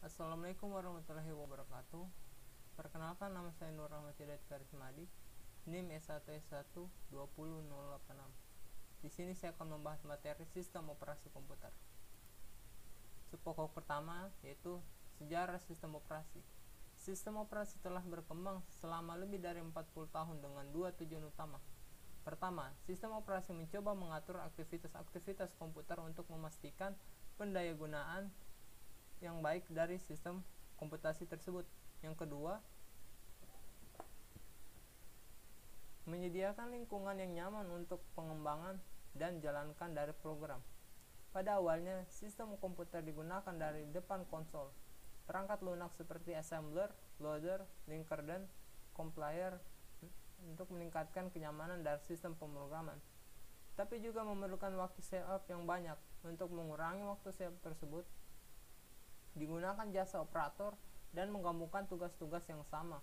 Assalamualaikum warahmatullahi wabarakatuh. Perkenalkan, nama saya Nur Rahmat Hidayat Karismadi, NIM S1S1 20086. Di sini saya akan membahas materi sistem operasi komputer. Pokok pertama yaitu sejarah sistem operasi. Sistem operasi telah berkembang selama lebih dari 40 tahun dengan dua tujuan utama. Pertama, sistem operasi mencoba mengatur aktivitas-aktivitas komputer untuk memastikan pendayagunaan yang baik dari sistem komputasi tersebut. Yang kedua, menyediakan lingkungan yang nyaman untuk pengembangan dan jalankan dari program. Pada awalnya, sistem komputer digunakan dari depan konsol. Perangkat lunak seperti assembler, loader, linker, dan compiler untuk meningkatkan kenyamanan dari sistem pemrograman. Tapi juga memerlukan waktu setup yang banyak. Untuk mengurangi waktu setup tersebut, digunakan jasa operator dan menggabungkan tugas-tugas yang sama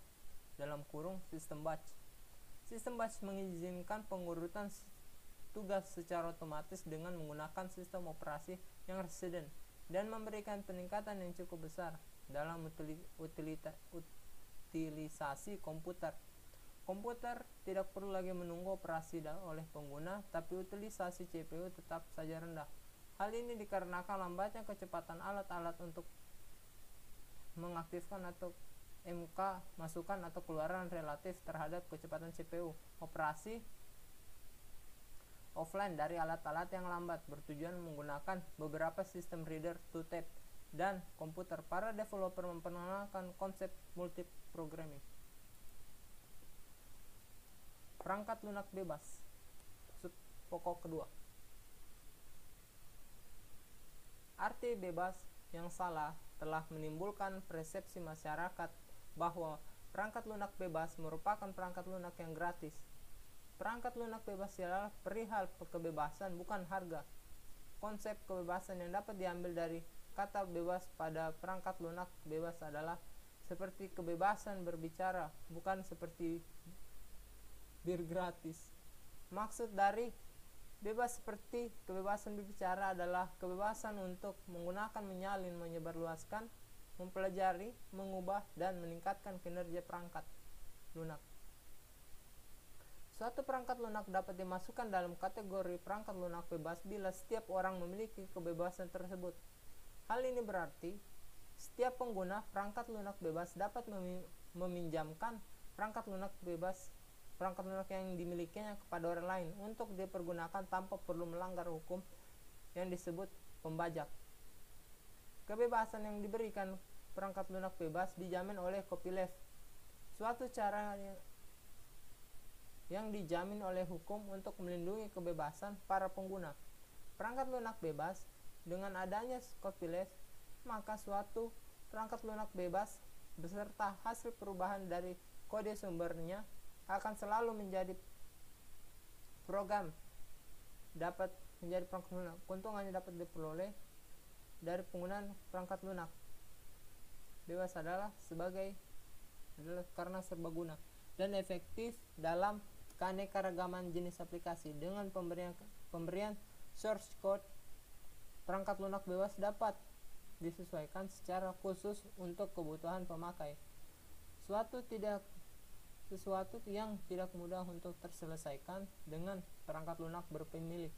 dalam kurung sistem batch. Sistem batch mengizinkan pengurutan tugas secara otomatis dengan menggunakan sistem operasi yang resident dan memberikan peningkatan yang cukup besar dalam utilisasi komputer. Komputer tidak perlu lagi menunggu operasi oleh pengguna, tapi utilisasi CPU tetap saja rendah. Hal ini dikarenakan lambatnya kecepatan alat-alat untuk mengaktifkan atau MK masukan atau keluaran relatif terhadap kecepatan CPU. Operasi offline dari alat-alat yang lambat bertujuan menggunakan beberapa sistem reader to tape dan komputer. Para developer memperkenalkan konsep multiprogramming. Perangkat lunak bebas. Pokok kedua. Arti bebas yang salah telah menimbulkan persepsi masyarakat bahwa perangkat lunak bebas merupakan perangkat lunak yang gratis. Perangkat lunak bebas adalah perihal kebebasan, bukan harga. Konsep kebebasan yang dapat diambil dari kata bebas pada perangkat lunak bebas adalah seperti kebebasan berbicara, bukan seperti bir gratis. Maksud dari bebas seperti kebebasan berbicara adalah kebebasan untuk menggunakan, menyalin, menyebarluaskan, mempelajari, mengubah, dan meningkatkan kinerja perangkat lunak. Suatu perangkat lunak dapat dimasukkan dalam kategori perangkat lunak bebas bila setiap orang memiliki kebebasan tersebut. Hal ini berarti setiap pengguna perangkat lunak bebas dapat meminjamkan perangkat lunak yang dimilikinya kepada orang lain untuk dipergunakan tanpa perlu melanggar hukum yang disebut pembajak. Kebebasan yang diberikan perangkat lunak bebas dijamin oleh copyleft, suatu cara yang dijamin oleh hukum untuk melindungi kebebasan para pengguna. Perangkat lunak bebas dengan adanya copyleft, maka suatu perangkat lunak bebas beserta hasil perubahan dari kode sumbernya akan selalu menjadi program dapat menjadi perangkat lunak. Keuntungannya dapat diperoleh dari penggunaan perangkat lunak bebas adalah karena serbaguna dan efektif dalam keanekaragaman jenis aplikasi. Dengan pemberian source code, perangkat lunak bebas dapat disesuaikan secara khusus untuk kebutuhan pemakai. Sesuatu yang tidak mudah untuk terselesaikan dengan perangkat lunak berpemilik.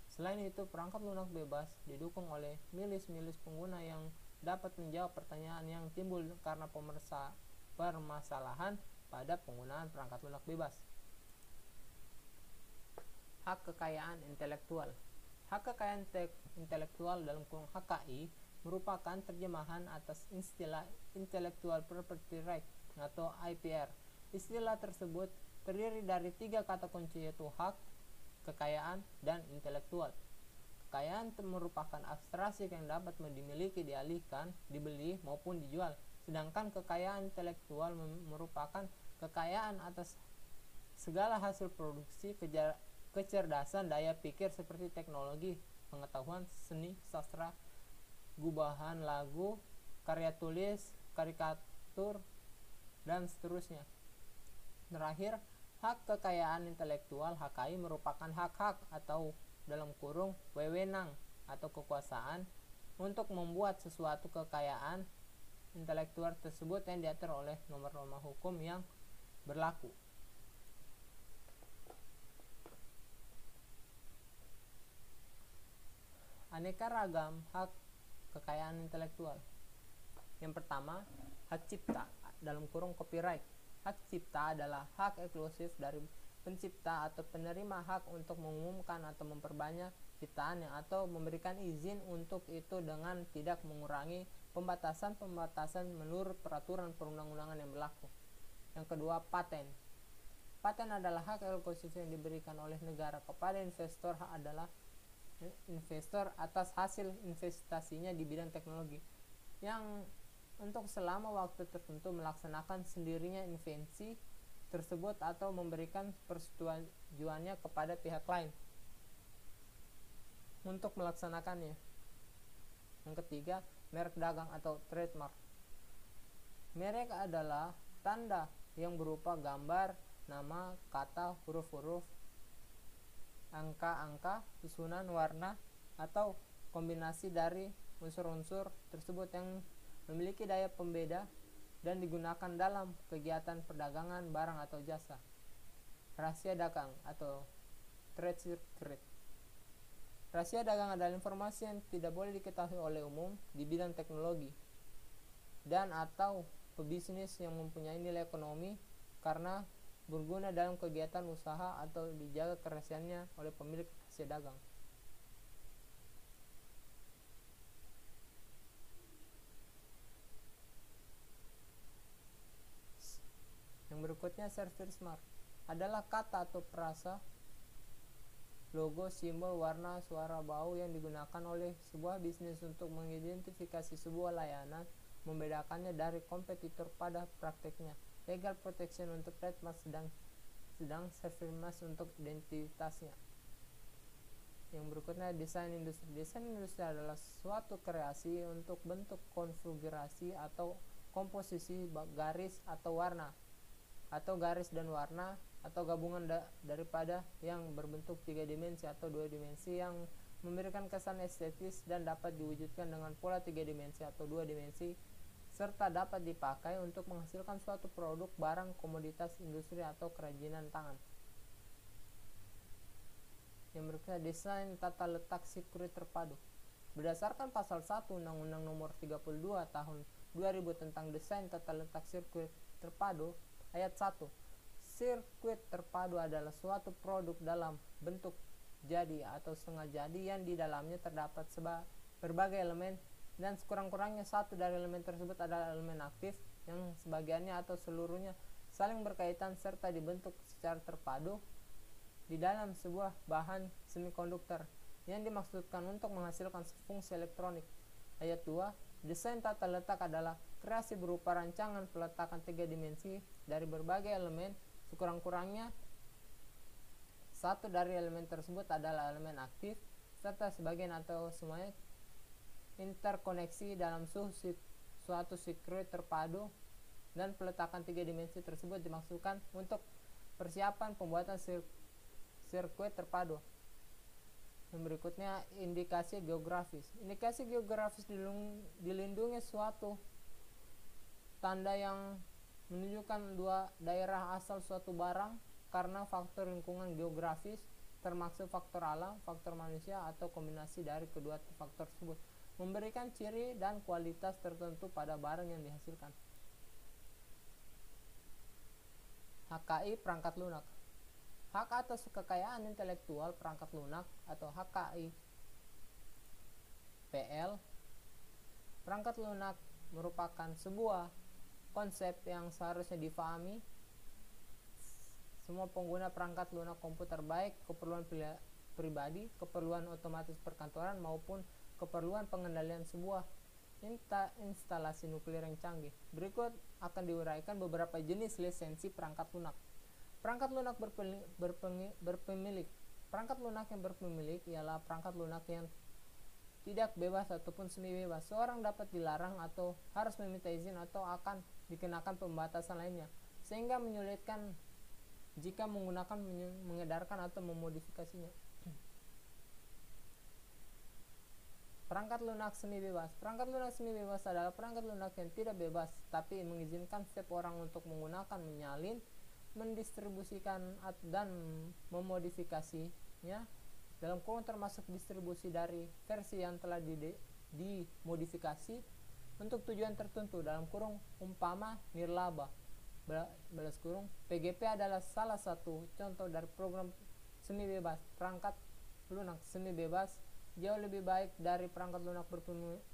Selain itu, perangkat lunak bebas didukung oleh milis-milis pengguna yang dapat menjawab pertanyaan yang timbul karena permasalahan pada penggunaan perangkat lunak bebas. Hak kekayaan intelektual. Hak kekayaan intelektual dalam kurung HKI merupakan terjemahan atas istilah Intellectual Property Right atau IPR. Istilah tersebut terdiri dari 3 kata kunci, yaitu hak, kekayaan, dan intelektual. Kekayaan merupakan abstraksi yang dapat dimiliki, dialihkan, dibeli, maupun dijual. Sedangkan kekayaan intelektual merupakan kekayaan atas segala hasil produksi, kecerdasan, daya pikir seperti teknologi, pengetahuan, seni, sastra, gubahan lagu, karya tulis, karikatur, dan seterusnya. Terakhir, hak kekayaan intelektual HKI merupakan hak-hak atau dalam kurung wewenang atau kekuasaan untuk membuat sesuatu kekayaan intelektual tersebut yang diatur oleh norma-norma hukum yang berlaku. Aneka ragam hak kekayaan intelektual. Yang pertama, hak cipta dalam kurung copyright. Hak cipta adalah hak eksklusif dari pencipta atau penerima hak untuk mengumumkan atau memperbanyak ciptaannya atau memberikan izin untuk itu dengan tidak mengurangi pembatasan-pembatasan menurut peraturan perundang-undangan yang berlaku. Yang kedua, paten. Paten adalah hak eksklusif yang diberikan oleh negara kepada investor atas hasil investasinya di bidang teknologi yang untuk selama waktu tertentu melaksanakan sendirinya invensi tersebut atau memberikan persetujuannya kepada pihak lain untuk melaksanakannya. Yang ketiga, merek dagang atau trademark. Merek adalah tanda yang berupa gambar, nama, kata, huruf-huruf, angka-angka, susunan, warna, atau kombinasi dari unsur-unsur tersebut yang memiliki daya pembeda dan digunakan dalam kegiatan perdagangan barang atau jasa. Rahasia dagang atau trade secret. Rahasia dagang adalah informasi yang tidak boleh diketahui oleh umum di bidang teknologi dan atau pebisnis yang mempunyai nilai ekonomi karena berguna dalam kegiatan usaha atau dijaga kerahasiaannya oleh pemilik rahasia dagang. Yang berikutnya, service mark adalah kata atau frasa, logo, simbol, warna, suara, bau yang digunakan oleh sebuah bisnis untuk mengidentifikasi sebuah layanan, membedakannya dari kompetitor pada prakteknya. Legal protection untuk trademark sedang service mark untuk identitasnya. Yang berikutnya, desain industri. Desain industri adalah suatu kreasi untuk bentuk konfigurasi atau komposisi garis atau warna atau garis dan warna atau gabungan daripada yang berbentuk 3 dimensi atau 2 dimensi yang memberikan kesan estetis dan dapat diwujudkan dengan pola 3 dimensi atau 2 dimensi serta dapat dipakai untuk menghasilkan suatu produk, barang, komoditas, industri, atau kerajinan tangan. Yang berikutnya, desain tata letak sirkuit terpadu. Berdasarkan pasal 1 Undang-Undang Nomor 32 Tahun 2000 tentang desain tata letak sirkuit terpadu, ayat 1, sirkuit terpadu adalah suatu produk dalam bentuk jadi atau setengah jadi yang di dalamnya terdapat berbagai elemen dan sekurang-kurangnya satu dari elemen tersebut adalah elemen aktif yang sebagiannya atau seluruhnya saling berkaitan serta dibentuk secara terpadu di dalam sebuah bahan semikonduktor yang dimaksudkan untuk menghasilkan fungsi elektronik. Ayat 2, desain tata letak adalah kreasi berupa rancangan peletakan 3 dimensi dari berbagai elemen, sekurang-kurangnya satu dari elemen tersebut adalah elemen aktif serta sebagian atau semuanya interkoneksi dalam suatu sirkuit terpadu, dan peletakan 3 dimensi tersebut dimaksudkan untuk persiapan pembuatan sirkuit terpadu. Yang berikutnya, indikasi geografis. Indikasi geografis dilindungi suatu tanda yang menunjukkan daerah asal suatu barang karena faktor lingkungan geografis, termasuk faktor alam, faktor manusia, atau kombinasi dari kedua faktor tersebut, memberikan ciri dan kualitas tertentu pada barang yang dihasilkan. HKI perangkat lunak. Hak atas kekayaan intelektual perangkat lunak atau HKI PL. Perangkat lunak merupakan sebuah konsep yang seharusnya difahami semua pengguna perangkat lunak komputer, baik keperluan pribadi, keperluan otomatis perkantoran, maupun keperluan pengendalian sebuah instalasi nuklir yang canggih. Berikut akan diuraikan beberapa jenis lisensi perangkat lunak. Perangkat lunak berpemilik. Perangkat lunak yang berpemilik ialah perangkat lunak yang tidak bebas ataupun semi bebas. Seorang dapat dilarang atau harus meminta izin atau akan dikenakan pembatasan lainnya, sehingga menyulitkan jika menggunakan, mengedarkan, atau memodifikasinya. Perangkat lunak semi bebas. Perangkat lunak semi bebas adalah perangkat lunak yang tidak bebas, tapi mengizinkan setiap orang untuk menggunakan, menyalin, mendistribusikan, dan memodifikasinya dalam kurung termasuk distribusi dari versi yang telah dimodifikasi untuk tujuan tertentu dalam kurung umpama nirlaba balas kurung. PGP adalah salah satu contoh dari program semi bebas. Perangkat lunak semi bebas jauh lebih baik dari perangkat lunak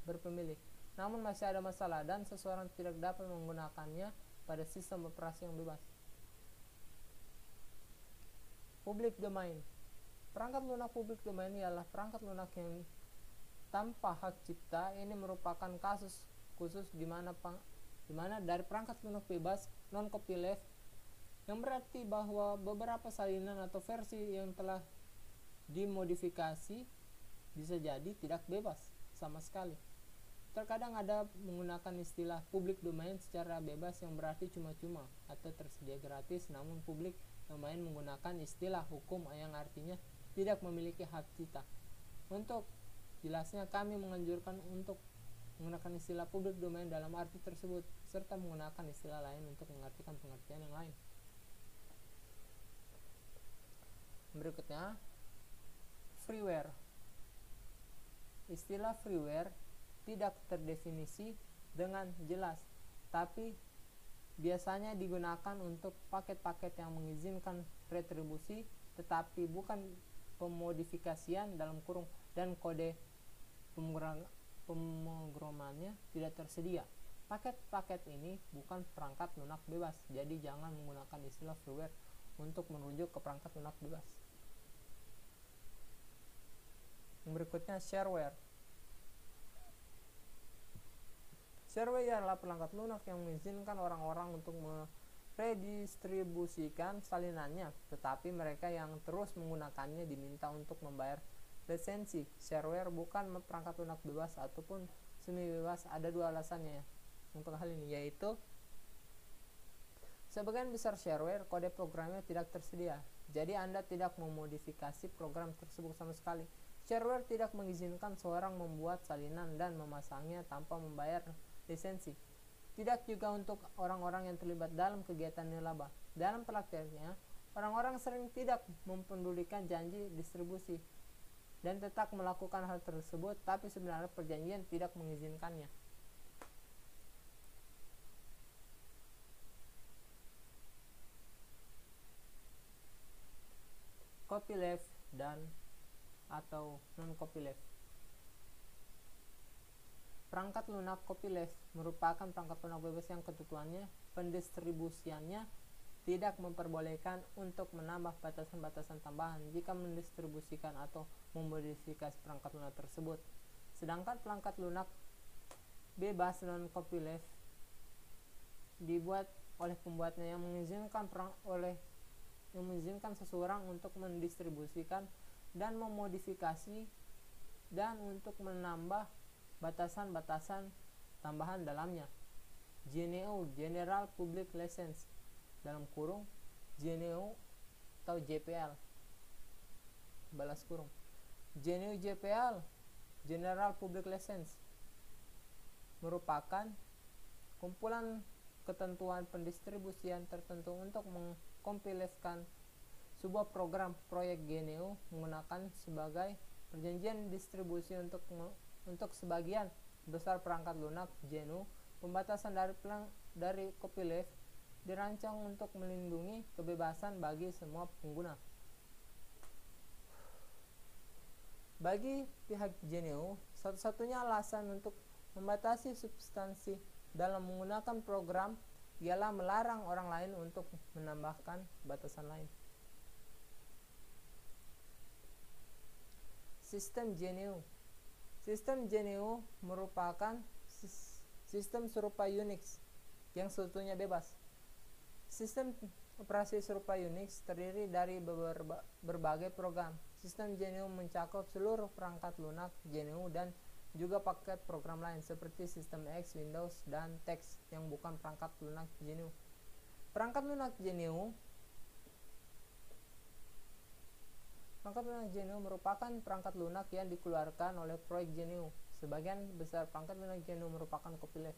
berpemilik, namun masih ada masalah dan seseorang tidak dapat menggunakannya pada sistem operasi yang bebas. Public domain. Perangkat lunak public domain ialah perangkat lunak yang tanpa hak cipta. Ini merupakan kasus khusus di mana dari perangkat lunak bebas non-copyleft, yang berarti bahwa beberapa salinan atau versi yang telah dimodifikasi bisa jadi tidak bebas sama sekali. Terkadang ada menggunakan istilah public domain secara bebas yang berarti cuma-cuma atau tersedia gratis, namun public domain menggunakan istilah hukum yang artinya tidak memiliki hak cipta. Untuk jelasnya kami menganjurkan untuk menggunakan istilah public domain dalam arti tersebut serta menggunakan istilah lain untuk mengartikan pengertian yang lain. Berikutnya, freeware. Istilah freeware tidak terdefinisi dengan jelas, tapi biasanya digunakan untuk paket-paket yang mengizinkan retribusi tetapi bukan pemodifikasian dalam kurung, dan kode pemrogramannya tidak tersedia. Paket-paket ini bukan perangkat lunak bebas, jadi jangan menggunakan istilah freeware untuk merujuk ke perangkat lunak bebas. Yang berikutnya, shareware. Shareware adalah perangkat lunak yang mengizinkan orang-orang untuk meredistribusikan salinannya, tetapi mereka yang terus menggunakannya diminta untuk membayar lisensi. Shareware bukan perangkat lunak bebas ataupun semi bebas. Ada dua alasannya untuk hal ini, yaitu sebagian besar shareware kode programnya tidak tersedia, jadi Anda tidak memodifikasi program tersebut sama sekali. Shareware tidak mengizinkan seorang membuat salinan dan memasangnya tanpa membayar lisensi. Tidak juga untuk orang-orang yang terlibat dalam kegiatan nirlaba. Dalam prakteknya, orang-orang sering tidak mempedulikan janji distribusi dan tetap melakukan hal tersebut, tapi sebenarnya perjanjian tidak mengizinkannya. Copyleft dan atau non-copyleft. Perangkat lunak copyleft merupakan perangkat lunak bebas yang ketentuannya pendistribusiannya tidak memperbolehkan untuk menambah batasan-batasan tambahan jika mendistribusikan atau memodifikasi perangkat lunak tersebut. Sedangkan perangkat lunak bebas non-copyleft dibuat oleh pembuatnya yang mengizinkan seseorang untuk mendistribusikan dan memodifikasi dan untuk menambah batasan-batasan tambahan dalamnya. GNU General Public License dalam kurung GNU atau JPL balas kurung. GNU JPL General Public License merupakan kumpulan ketentuan pendistribusian tertentu untuk mengkompilasikan sebuah program proyek GNU menggunakan sebagai perjanjian distribusi untuk sebagian besar perangkat lunak GNU. Pembatasan dari copyleft dirancang untuk melindungi kebebasan bagi semua pengguna. Bagi pihak GNU, satu-satunya alasan untuk membatasi substansi dalam menggunakan program ialah melarang orang lain untuk menambahkan batasan lain. Sistem GNU. Sistem GNU merupakan sistem serupa Unix yang sebetulnya bebas. Sistem operasi serupa Unix terdiri dari berbagai program. Sistem GNU mencakup seluruh perangkat lunak GNU dan juga paket program lain seperti sistem X, Windows, dan TeX yang bukan perangkat lunak GNU. Perangkat lunak GNU Perangkat lunak GNU merupakan perangkat lunak yang dikeluarkan oleh proyek GNU. Sebagian besar perangkat lunak GNU merupakan copyleft,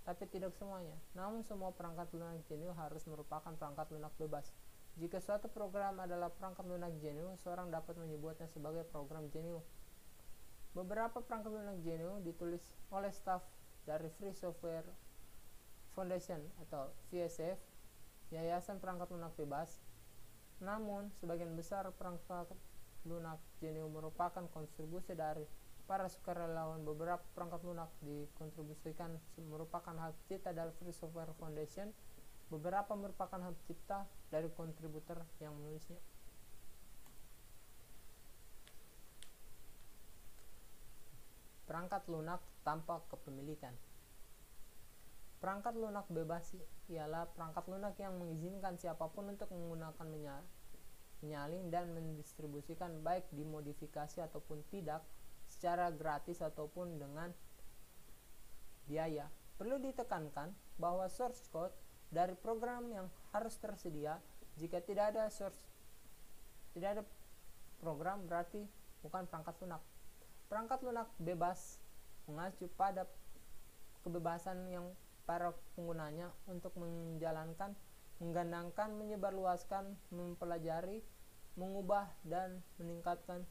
tapi tidak semuanya. Namun semua perangkat lunak GNU harus merupakan perangkat lunak bebas. Jika suatu program adalah perangkat lunak GNU, seorang dapat menyebutnya sebagai program GNU. Beberapa perangkat lunak GNU ditulis oleh staf dari Free Software Foundation atau VSF, Yayasan Perangkat Lunak Bebas. Namun, sebagian besar perangkat lunak GNU merupakan kontribusi dari para sukarelawan. Beberapa perangkat lunak dikontribusikan merupakan hak cipta dari Free Software Foundation. Beberapa merupakan hak cipta dari kontributor yang menulisnya. Perangkat lunak tanpa kepemilikan. Perangkat lunak bebas ialah perangkat lunak yang mengizinkan siapapun untuk menggunakan menyalin dan mendistribusikan, baik dimodifikasi ataupun tidak, secara gratis ataupun dengan biaya. Perlu ditekankan bahwa source code dari program yang harus tersedia. Jika tidak ada program, berarti bukan perangkat lunak. Perangkat lunak bebas mengacu pada kebebasan yang para penggunanya untuk menjalankan, menggandangkan, menyebarluaskan, mempelajari, mengubah, dan meningkatkan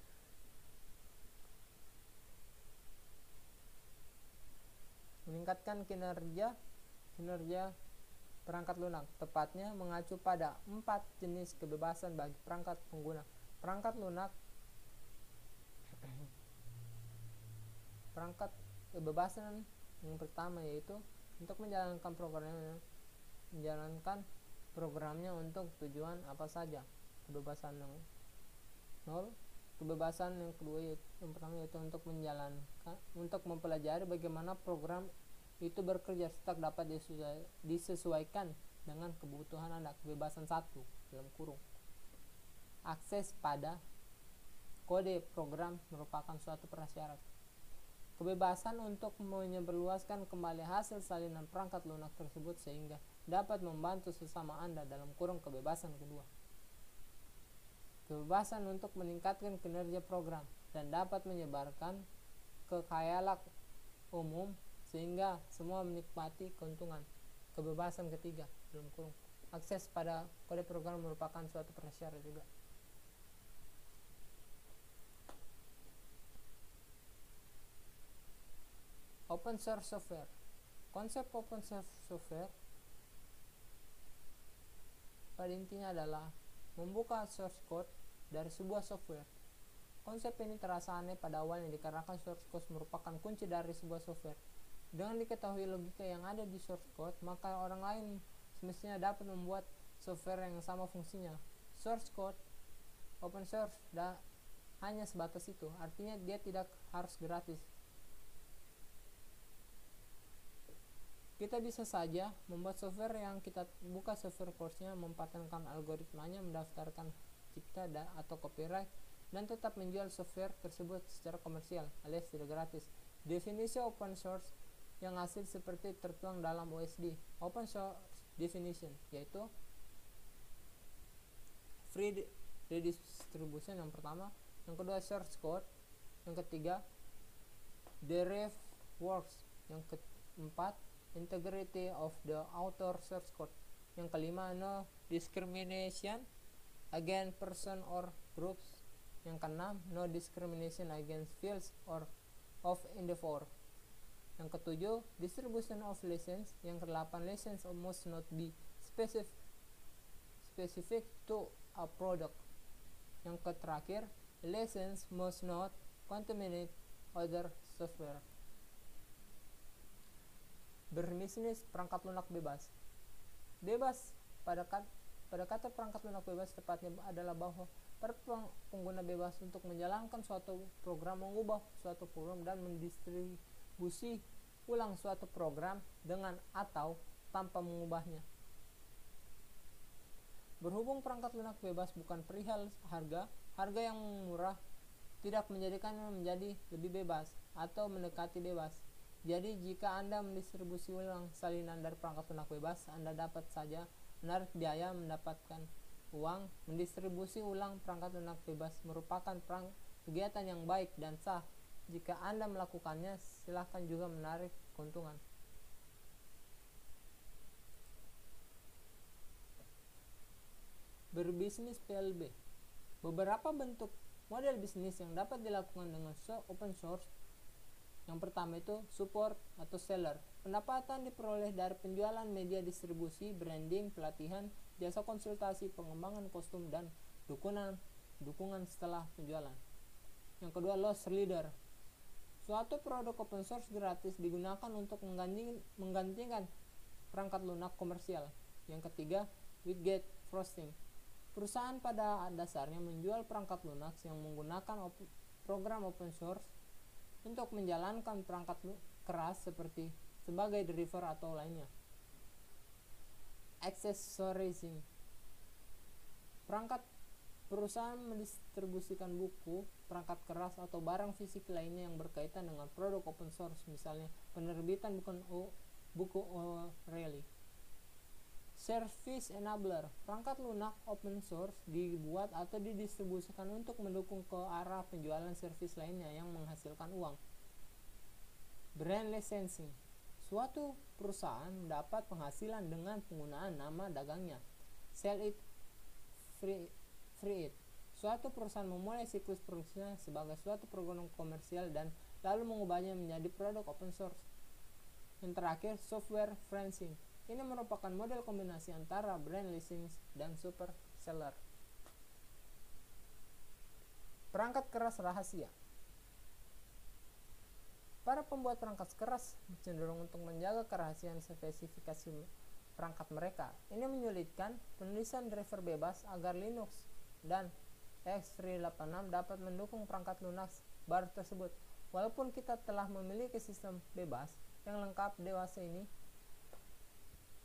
kinerja perangkat lunak. Tepatnya mengacu pada 4 jenis kebebasan bagi perangkat pengguna. Perangkat kebebasan yang pertama yaitu untuk menjalankan programnya untuk tujuan apa saja. Kebebasan yang 0. Kebebasan yang kedua yang pertama yaitu untuk mempelajari bagaimana program itu bekerja serta dapat disesuaikan dengan kebutuhan Anda. Kebebasan 1 dalam kurung. Akses pada kode program merupakan suatu prasyarat. Kebebasan untuk menyebarluaskan kembali hasil salinan perangkat lunak tersebut sehingga dapat membantu sesama Anda dalam kurung kebebasan kedua. Kebebasan untuk meningkatkan kinerja program dan dapat menyebarkan ke khayalak umum sehingga semua menikmati keuntungan. Kebebasan ketiga dalam kurung. Akses pada kode program merupakan suatu prasyarat juga. Open source software. Konsep open source software pada intinya adalah membuka source code dari sebuah software. Konsep ini terasa aneh pada awalnya dikarenakan source code merupakan kunci dari sebuah software. Dengan diketahui logika yang ada di source code, maka orang lain semestinya dapat membuat software yang sama fungsinya. Source code open source hanya sebatas itu, artinya dia tidak harus gratis. Kita bisa saja membuat software yang kita buka software course-nya, mempatenkan algoritmanya, mendaftarkan cipta atau copyright, dan tetap menjual software tersebut secara komersial alias tidak gratis. Definisi open source yang hasil seperti tertuang dalam OSD. Open source definition yaitu free redistribution yang pertama, yang kedua source code, yang ketiga derived works, yang keempat integrity of the author source code, yang kelima no discrimination against person or groups, yang keenam no discrimination against fields or of endeavor, yang ketujuh distribution of license, yang kedelapan license must not be specific to a product, yang terakhir license must not contaminate other software. Berbisnis perangkat lunak bebas. Bebas pada kata perangkat lunak bebas tepatnya adalah bahwa para pengguna bebas untuk menjalankan suatu program, mengubah suatu program, dan mendistribusi ulang suatu program dengan atau tanpa mengubahnya. Berhubung perangkat lunak bebas bukan perihal harga yang murah tidak menjadikannya menjadi lebih bebas atau mendekati bebas. Jadi jika Anda mendistribusi ulang salinan dari perangkat lunak bebas, Anda dapat saja menarik biaya mendapatkan uang. Mendistribusi ulang perangkat lunak bebas merupakan kegiatan yang baik dan sah. Jika Anda melakukannya, silakan juga menarik keuntungan. Berbisnis PLB. Beberapa bentuk model bisnis yang dapat dilakukan dengan open source. Yang pertama itu support atau seller. Pendapatan diperoleh dari penjualan media distribusi, branding, pelatihan, jasa konsultasi, pengembangan kostum, dan dukungan setelah penjualan. Yang kedua, loss leader. Suatu produk open source gratis digunakan untuk menggantikan perangkat lunak komersial. Yang ketiga, widget frosting. Perusahaan pada dasarnya menjual perangkat lunak yang menggunakan program open source untuk menjalankan perangkat keras sebagai driver atau lainnya. Accessorizing. Perusahaan mendistribusikan buku, perangkat keras, atau barang fisik lainnya yang berkaitan dengan produk open source, misalnya penerbitan buku O'Reilly. Service enabler. Perangkat lunak open source dibuat atau didistribusikan untuk mendukung ke arah penjualan service lainnya yang menghasilkan uang. Brand licensing. Suatu perusahaan mendapat penghasilan dengan penggunaan nama dagangnya. Sell it, free it. Suatu perusahaan memulai siklus produksinya sebagai suatu program komersial dan lalu mengubahnya menjadi produk open source. Yang terakhir, software franchising. Ini merupakan model kombinasi antara brand licensing dan super seller. Perangkat keras rahasia. Para pembuat perangkat keras cenderung untuk menjaga kerahasiaan spesifikasi perangkat mereka. Ini menyulitkan penulisan driver bebas agar Linux dan x86 dapat mendukung perangkat lunak baru tersebut. Walaupun kita telah memiliki sistem bebas yang lengkap dewasa ini,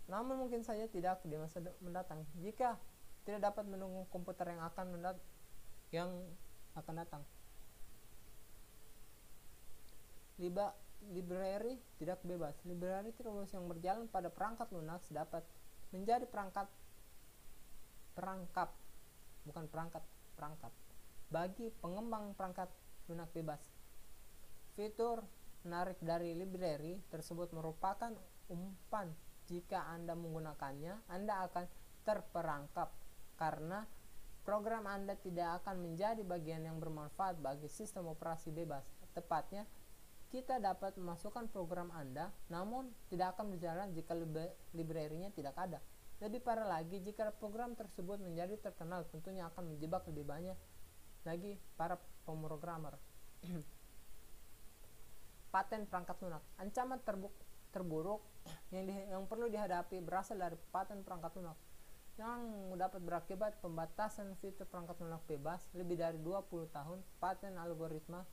namun mungkin saja tidak di masa mendatang jika tidak dapat mendukung komputer yang akan datang. Library tidak bebas. Library terus yang berjalan pada perangkat lunak dapat menjadi perangkat bagi pengembang perangkat lunak bebas. Fitur menarik dari library tersebut merupakan umpan. Jika Anda menggunakannya, Anda akan terperangkap karena program Anda tidak akan menjadi bagian yang bermanfaat bagi sistem operasi bebas. Tepatnya, kita dapat memasukkan program Anda, namun tidak akan berjalan jika library-nya tidak ada. Lebih parah lagi, jika program tersebut menjadi terkenal, tentunya akan menjebak lebih banyak lagi para pemrogramer. Paten perangkat lunak. Ancaman terburuk yang perlu dihadapi berasal dari paten perangkat lunak yang dapat berakibat pembatasan fitur perangkat lunak bebas lebih dari 20 tahun. Paten algoritma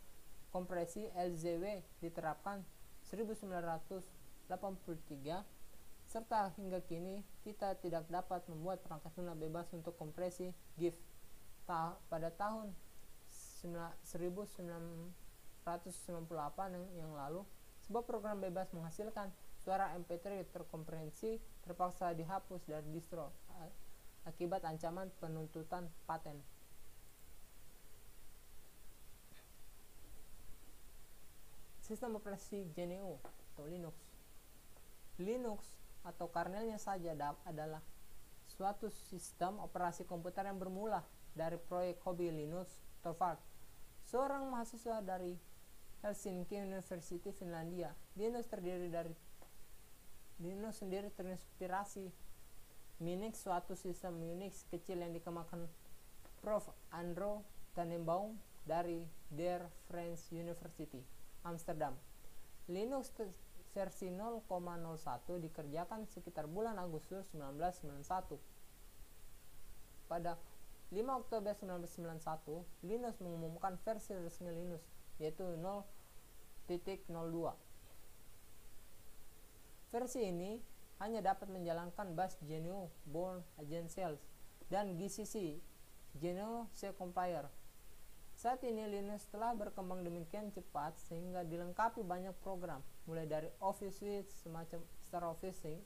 kompresi LZW diterapkan 1983, serta hingga kini kita tidak dapat membuat perangkat lunak bebas untuk kompresi GIF. Pada tahun 1998 yang lalu, sebuah program bebas menghasilkan suara MP3 terkompresi terpaksa dihapus dari distro akibat ancaman penuntutan paten. Sistem operasi GNU atau Linux. Linux atau kernelnya saja adalah suatu sistem operasi komputer yang bermula dari proyek hobi Linus Torvalds, seorang mahasiswa dari Helsinki University, Finlandia. Linux sendiri terinspirasi Minix, suatu sistem Unix kecil yang dikembangkan Prof. Andro Tannenbaum dari Der Vrije University, Amsterdam. Linux versi 0,01 dikerjakan sekitar bulan Agustus 1991. Pada 5 Oktober 1991, Linux mengumumkan versi resmi Linux, yaitu 0.02. Versi ini hanya dapat menjalankan bash GNU Bourne Agent Cells dan GCC GNU C Compiler. Saat ini Linux telah berkembang demikian cepat sehingga dilengkapi banyak program, mulai dari Office Suite semacam StarOffice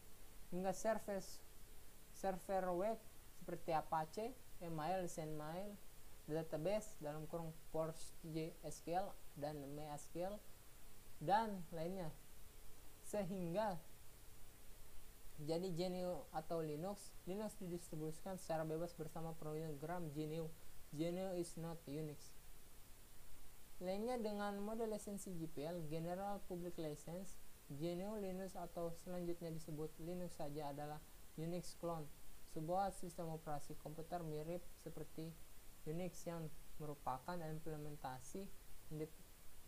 hingga server web seperti Apache, Email, SendMail, database PostgreSQL dan MySQL dan lainnya. Sehingga jadi GNU atau Linux didistribusikan secara bebas bersama program GNU. GNU is not Unix. Lainnya dengan mode lisensi GPL, General Public License, GNU Linux atau selanjutnya disebut Linux saja adalah Unix clone, sebuah sistem operasi komputer mirip seperti Unix yang merupakan implementasi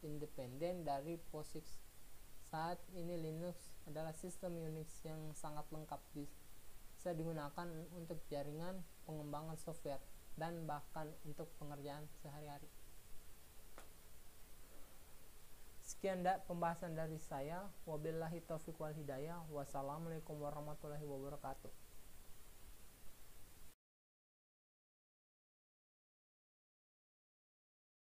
independen dari POSIX. Saat ini Linux adalah sistem Unix yang sangat lengkap, bisa digunakan untuk jaringan, pengembangan software, dan bahkan untuk pengerjaan sehari-hari. Sekian pembahasan dari saya. Wabillahi taufiq wal hidayah. Wassalamualaikum warahmatullahi wabarakatuh.